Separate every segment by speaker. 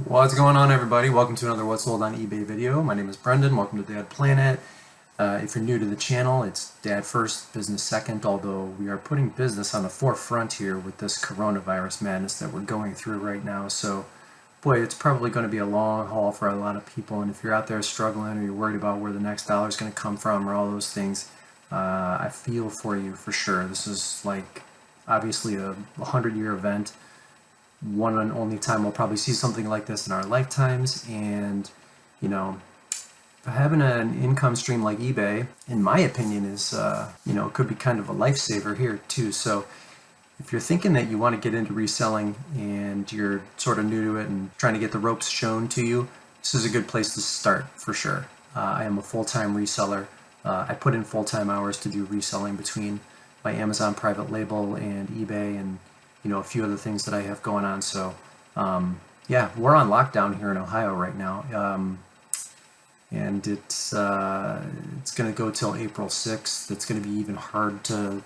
Speaker 1: What's going on, everybody? Welcome to another What's Sold on eBay video. My name is Brendan. Welcome to Dad Planet. If you're new to the channel, it's Dad first, business second, although we are putting business on the forefront here with this coronavirus madness that we're going through right now. So, boy, it's probably going to be a long haul for a lot of people, and if you're out there struggling or you're worried about where the next dollar is going to come from or all those things, I feel for you for sure. This is like obviously a 100-year event, one and only time we'll probably see something like this in our lifetimes. And you know, having an income stream like eBay, in my opinion, is could be kind of a lifesaver here too. So if you're thinking that you want to get into reselling and you're sort of new to it and trying to get the ropes shown to you, this is a good place to start for sure. I am a full-time reseller. I put in full-time hours to do reselling between my Amazon private label and eBay, and a few other things that I have going on. So yeah, we're on lockdown here in Ohio right now, and it's going to go till April 6th. It's going to be even hard to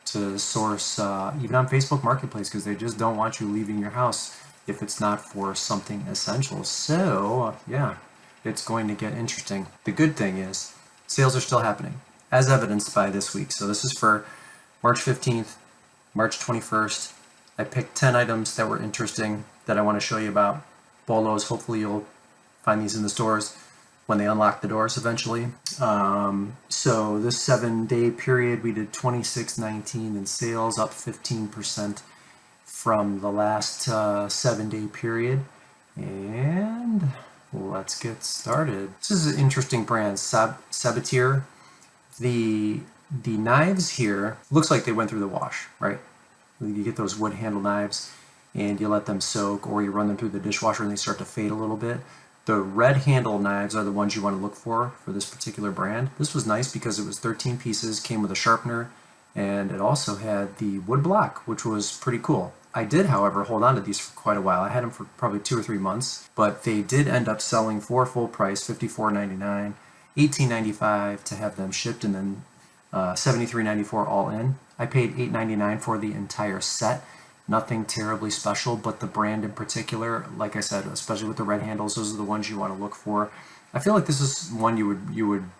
Speaker 1: source even on Facebook Marketplace, because they just don't want you leaving your house if it's not for something essential. So yeah, it's going to get interesting. The good thing is sales are still happening, as evidenced by this week. So this is for March 15th, March 21st. I picked 10 items that were interesting that I want to show you about. BOLOs, hopefully you'll find these in the stores when they unlock the doors eventually. So this 7-day period, we did 26.19 in sales, up 15% from the last 7-day period. And let's get started. This is an interesting brand, Sabatier. The knives here, looks like they went through the wash, right? You get those wood handle knives and you let them soak, or you run them through the dishwasher and they start to fade a little bit. The red handle knives are the ones you want to look for this particular brand. This was nice because it was 13 pieces, came with a sharpener, and it also had the wood block, which was pretty cool. I did, however, hold on to these for quite a while. I had them for probably 2 or 3 months, but they did end up selling for full price, $54.99, $18.95 to have them shipped, and then $73.94 all in. I paid $8.99 for the entire set. Nothing terribly special, but the brand in particular, like I said, especially with the red handles, those are the ones you want to look for. I feel like this is one you would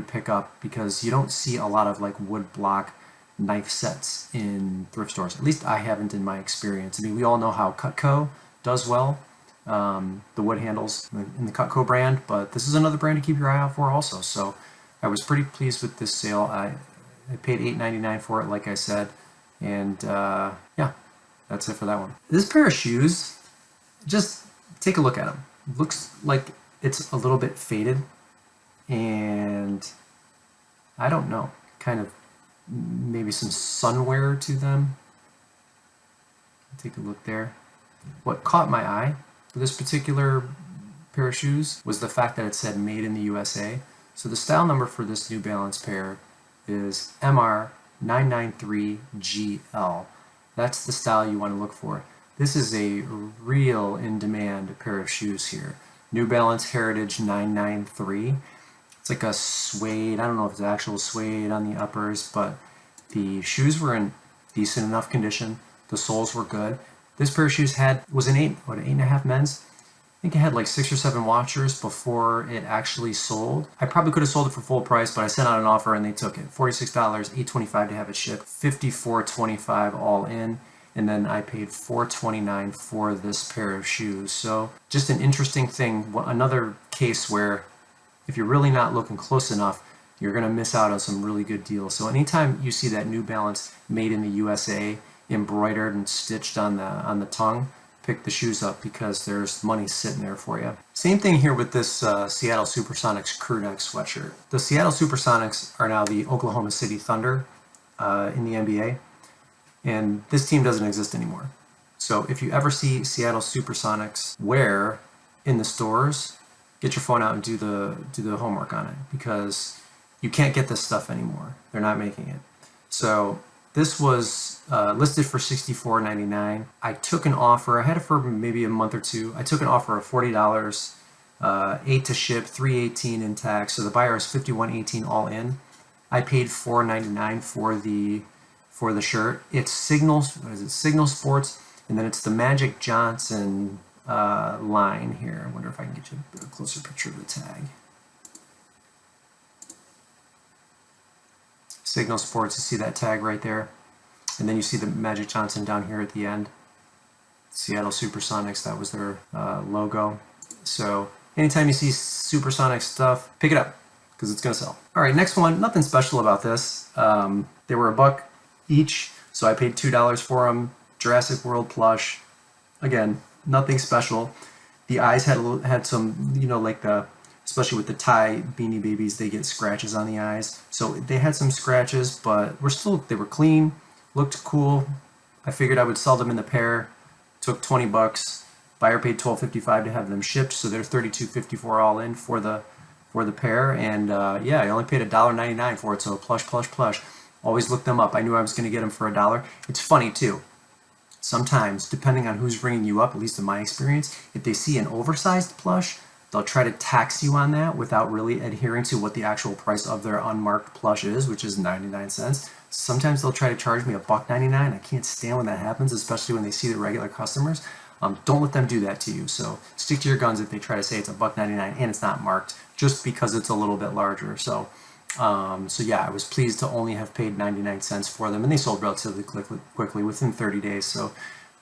Speaker 1: pick up, because you don't see a lot of like wood block knife sets in thrift stores. At least I haven't in my experience. I mean, we all know how Cutco does well, the wood handles in the Cutco brand, but this is another brand to keep your eye out for also. So I was pretty pleased with this sale. I paid $8.99 for it, like I said, and yeah, that's it for that one. This pair of shoes, just take a look at them. Looks like it's a little bit faded, and I don't know, kind of maybe some sun wear to them. Take a look there. What caught my eye for this particular pair of shoes was the fact that it said made in the USA. So the style number for this New Balance pair is MR993GL. That's the style you want to look for. This is a real in-demand pair of shoes here. New Balance Heritage 993. It's like a suede. I don't know if it's actual suede on the uppers, but the shoes were in decent enough condition. The soles were good. This pair of shoes was an 8.5 men's. I think it had like 6 or 7 watchers before it actually sold. I probably could have sold it for full price, but I sent out an offer and they took it. $46, $8.25 to have it shipped, $54.25 all in, and then I paid $4.29 for this pair of shoes. So just an interesting thing, another case where if you're really not looking close enough, you're going to miss out on some really good deals. So anytime you see that New Balance made in the USA embroidered and stitched on the tongue, pick the shoes up, because there's money sitting there for you. Same thing here with this Seattle Supersonics crew neck sweatshirt. The Seattle Supersonics are now the Oklahoma City Thunder in the NBA, and this team doesn't exist anymore. So if you ever see Seattle Supersonics wear in the stores, get your phone out and do the homework on it, because you can't get this stuff anymore. They're not making it. So this was listed for $64.99. I took an offer. I had it for maybe a month or two. I took an offer of $40, $8 to ship, $3.18 in tax. So the buyer is $51.18 all in. I paid $4.99 for the shirt. It's Signal Sports, and then it's the Magic Johnson line here. I wonder if I can get you a closer picture of the tag. Signal Sports, you see that tag right there. And then you see the Magic Johnson down here at the end. Seattle Supersonics, that was their logo. So anytime you see Supersonic stuff, pick it up because it's going to sell. All right, next one, nothing special about this. They were $1 each, so I paid $2 for them. Jurassic World plush. Again, nothing special. The eyes had some, you know, like especially with the Thai Beanie Babies, they get scratches on the eyes. So they had some scratches, but they were clean, looked cool. I figured I would sell them in the pair. Took $20. Buyer paid $12.55 to have them shipped, so they're $32.54 all in for the pair. And yeah, I only paid $1.99 for it, so plush. Always look them up. I knew I was going to get them for $1. It's funny too. Sometimes, depending on who's ringing you up, at least in my experience, if they see an oversized plush, they'll try to tax you on that without really adhering to what the actual price of their unmarked plush is, which is 99 cents. Sometimes they'll try to charge me $1.99. I can't stand when that happens, especially when they see the regular customers. Don't let them do that to you. So stick to your guns if they try to say it's $1.99 and it's not marked, just because it's a little bit larger. So yeah, I was pleased to only have paid 99 cents for them, and they sold relatively quickly within 30 days. So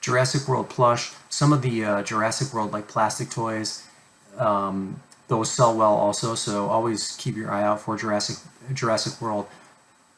Speaker 1: Jurassic World plush, some of the Jurassic World like plastic toys, those sell well also. So always keep your eye out for Jurassic World.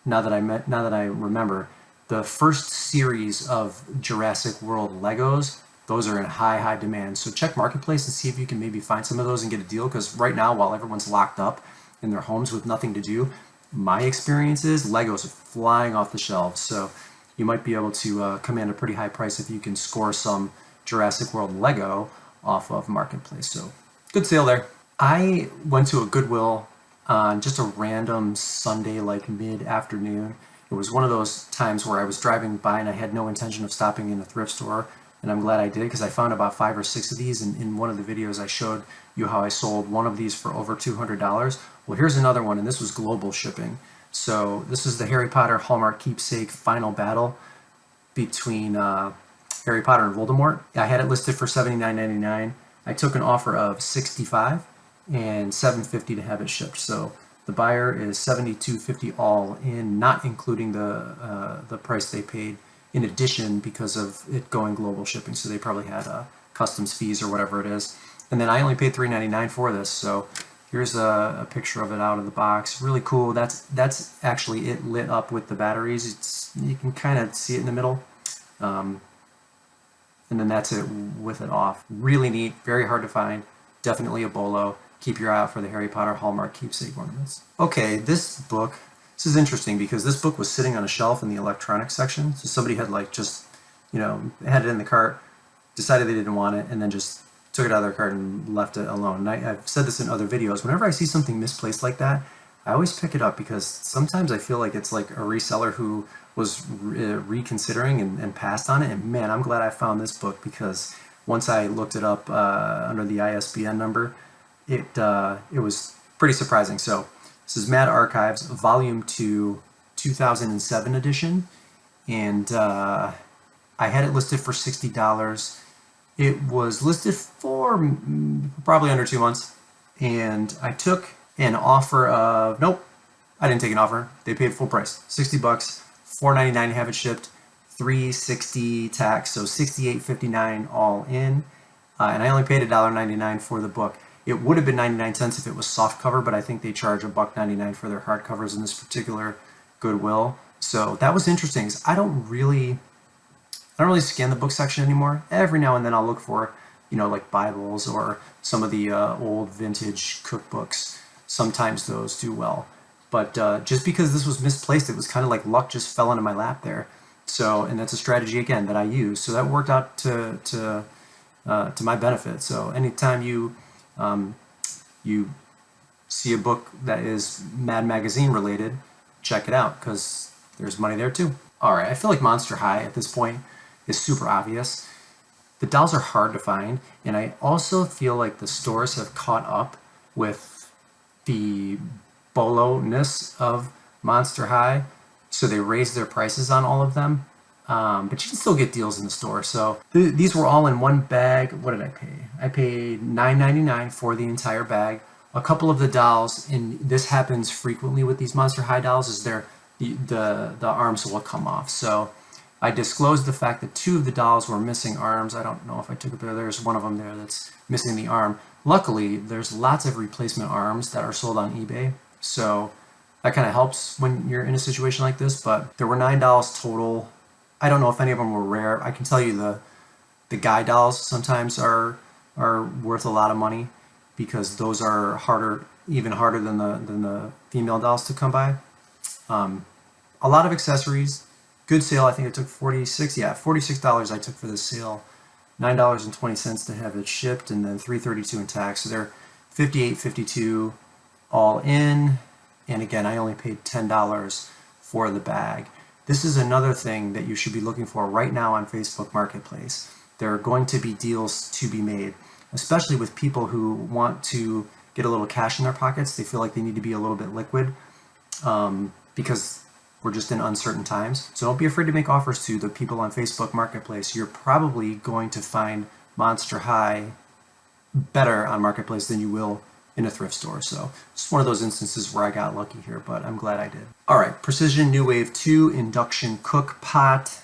Speaker 1: Now that I remember, the first series of Jurassic World Legos, those are in high demand. So check Marketplace and see if you can maybe find some of those and get a deal, because right now, while everyone's locked up in their homes with nothing to do, my experience is Legos are flying off the shelves. So you might be able to command a pretty high price if you can score some Jurassic World Lego off of Marketplace. So good sale there. I went to a Goodwill on just a random Sunday, like mid-afternoon. It was one of those times where I was driving by and I had no intention of stopping in a thrift store, and I'm glad I did, because I found about 5 or 6 of these, and in one of the videos I showed you how I sold one of these for over $200. Well, here's another one, and this was global shipping. So this is the Harry Potter Hallmark Keepsake Final Battle between Harry Potter and Voldemort. I had it listed for $79.99. I took an offer of $65 and $7.50 to have it shipped. So the buyer is $72.50 all in, not including the price they paid in addition because of it going global shipping. So they probably had customs fees or whatever it is. And then I only paid $3.99 for this. So here's a picture of it out of the box. Really cool. That's actually it lit up with the batteries. You can kind of see it in the middle. And then that's it with it off. Really neat, very hard to find. Definitely a BOLO. Keep your eye out for the Harry Potter Hallmark Keepsake ornaments. Okay, this is interesting because this book was sitting on a shelf in the electronics section. So somebody had just, had it in the cart, decided they didn't want it, and then just took it out of their cart and left it alone. And I've said this in other videos. Whenever I see something misplaced like that, I always pick it up, because sometimes I feel like it's like a reseller who was reconsidering and passed on it. And man, I'm glad I found this book, because once I looked it up under the ISBN number, it was pretty surprising. So this is Mad Archives, Volume 2, 2007 edition, and I had it listed for $60. It was listed for probably under 2 months, and I took an offer of, nope, I didn't take an offer. They paid full price, $60, $4.99 to have it shipped, $3.60 tax, so $68.59 all in, and I only paid $1.99 for the book. It would have been 99 cents if it was soft cover, but I think they charge $1.99 for their hard covers in this particular Goodwill. So that was interesting, because I don't really scan the book section anymore. Every now and then I'll look for, like Bibles or some of the old vintage cookbooks. Sometimes those do well. But just because this was misplaced, it was kind of like luck just fell into my lap there. So, and that's a strategy, again, that I use. So that worked out to my benefit. So anytime you see a book that is Mad Magazine related, check it out, because there's money there too. All right, I feel like Monster High at this point is super obvious. The dolls are hard to find, and I also feel like the stores have caught up with the BOLO-ness of Monster High, so they raised their prices on all of them. but you can still get deals in the store. So these were all in one bag. What did I pay? I paid $9.99 for the entire bag. A couple of the dolls, and this happens frequently with these Monster High dolls, is the arms will come off. So I disclosed the fact that 2 of the dolls were missing arms. I don't know if I took a picture. There's one of them there that's missing the arm. Luckily, there's lots of replacement arms that are sold on eBay. So that kind of helps when you're in a situation like this. But there were 9 dolls total. I don't know if any of them were rare. I can tell you the guy dolls sometimes are worth a lot of money because those are harder, even harder than the female dolls to come by. A lot of accessories, good sale. I think it took $46 I took for this sale. $9.20 to have it shipped, and then $3.32 in tax. So they're $58.52 all in. And again, I only paid $10 for the bag. This is another thing that you should be looking for right now on Facebook Marketplace. There are going to be deals to be made, especially with people who want to get a little cash in their pockets. They feel like they need to be a little bit liquid because we're just in uncertain times. So don't be afraid to make offers to the people on Facebook Marketplace. You're probably going to find Monster High better on Marketplace than you will in a thrift store. So it's one of those instances where I got lucky here, but I'm glad I did. All right, Precision New Wave 2 induction cook pot.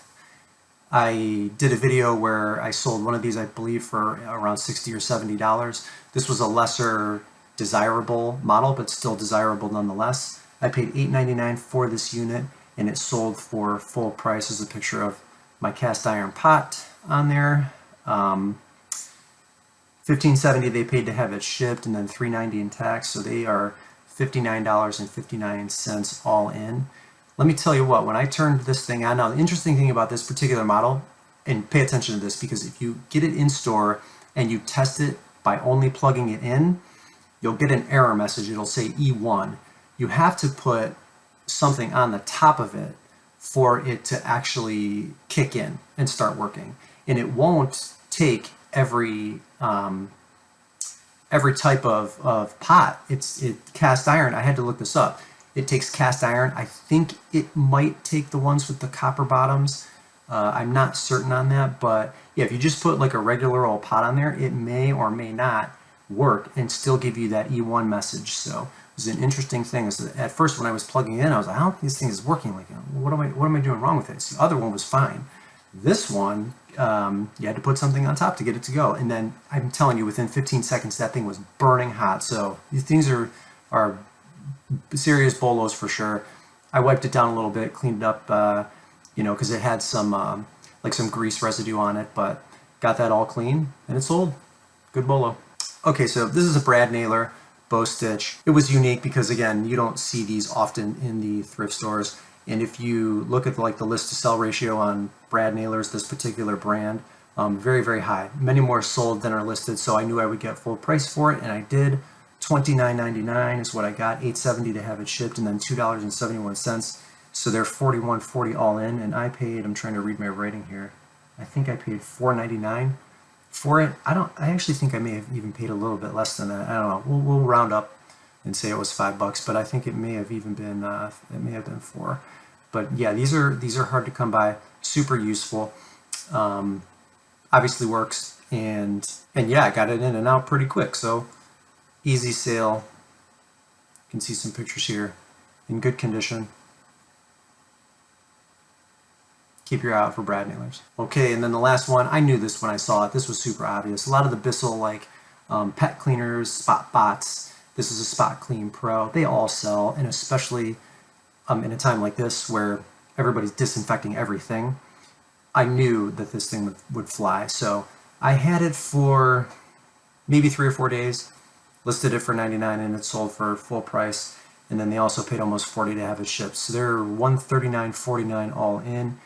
Speaker 1: I did a video where I sold one of these, I believe, for around $60 or $70. This was a lesser desirable model, but still desirable nonetheless. I paid $8.99 for this unit, and it sold for full price. There's a picture of my cast iron pot on there. $15.70 they paid to have it shipped, and then $3.90 in tax, so they are $59.59 all in. Let me tell you what, when I turned this thing on, now the interesting thing about this particular model, and pay attention to this, because if you get it in store and you test it by only plugging it in, you'll get an error message. It'll say E1. You have to put something on the top of it for it to actually kick in and start working. And it won't take every type of pot. It's cast iron. I had to look this up. It takes cast iron. I think it might take the ones with the copper bottoms. I'm not certain on that, but yeah, if you just put like a regular old pot on there, it may or may not work and still give you that E1 message. So it was an interesting thing. So at first when I was plugging in, I was like, I don't think this thing is working. Like, what am I doing wrong with it? So the other one was fine. This one, you had to put something on top to get it to go. And then I'm telling you, within 15 seconds, that thing was burning hot. So these things are serious bolos for sure. I wiped it down a little bit, cleaned it up, because it had some some grease residue on it, but got that all clean and it sold. Good bolo. Okay, so this is a brad nailer, bow stitch. It was unique because again, you don't see these often in the thrift stores. And if you look at the list to sell ratio on brad nailers, this particular brand, very, very high. Many more sold than are listed, so I knew I would get full price for it, and I did. $29.99 is what I got, $8.70 to have it shipped, and then $2.71. So they're $41.40 all in, and I paid, I'm trying to read my writing here, I think I paid $4.99 for it. I actually think I may have even paid a little bit less than that. I don't know. We'll round up and say it was $5, but I think it may have even been $4. But yeah, these are hard to come by. Super useful. Obviously works, and yeah, I got it in and out pretty quick. So easy sale. You can see some pictures here. In good condition. Keep your eye out for brad nailers. Okay, and then the last one, I knew this when I saw it. This was super obvious. A lot of the Bissell pet cleaners, spot bots. This is a Spot Clean Pro. They all sell, and especially in a time like this where everybody's disinfecting everything, I knew that this thing would fly. So I had it for maybe 3 or 4 days, listed it for $99, and it sold for full price. And then they also paid almost $40 to have it shipped. So they're $139.49 all in.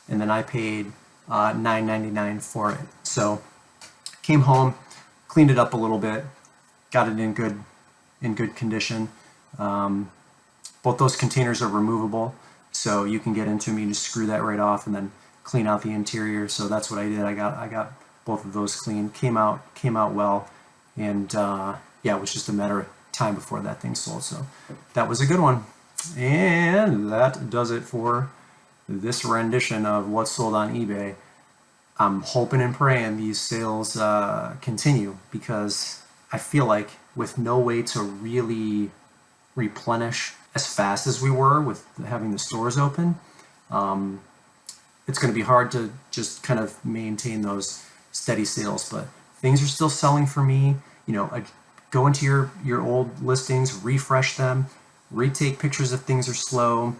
Speaker 1: And then I paid $9.99 for it. So came home, cleaned it up a little bit, got it in good condition. Both those containers are removable, so you can get into them. You just screw that right off and then clean out the interior. So that's what I did. I got both of those clean. Came out well, and yeah, it was just a matter of time before that thing sold. So that was a good one, and that does it for this rendition of what's sold on eBay. I'm hoping and praying these sales continue, because I feel like with no way to really replenish as fast as we were with having the stores open, it's going to be hard to just kind of maintain those steady sales. But things are still selling for me. Go into your old listings, refresh them, retake pictures if things are slow,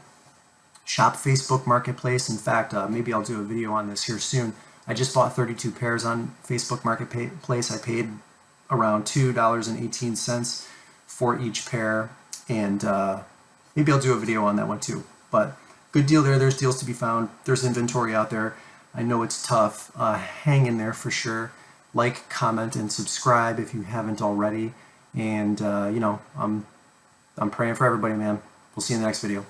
Speaker 1: shop Facebook Marketplace. In fact, maybe I'll do a video on this here soon. I just bought 32 pairs on Facebook Marketplace. I paid around $2.18 for each pair, and maybe I'll do a video on that one too. But good deal there. There's deals to be found. There's inventory out there. I know it's tough. Hang in there for sure. Like, comment, and subscribe if you haven't already. And I'm praying for everybody, man. We'll see you in the next video.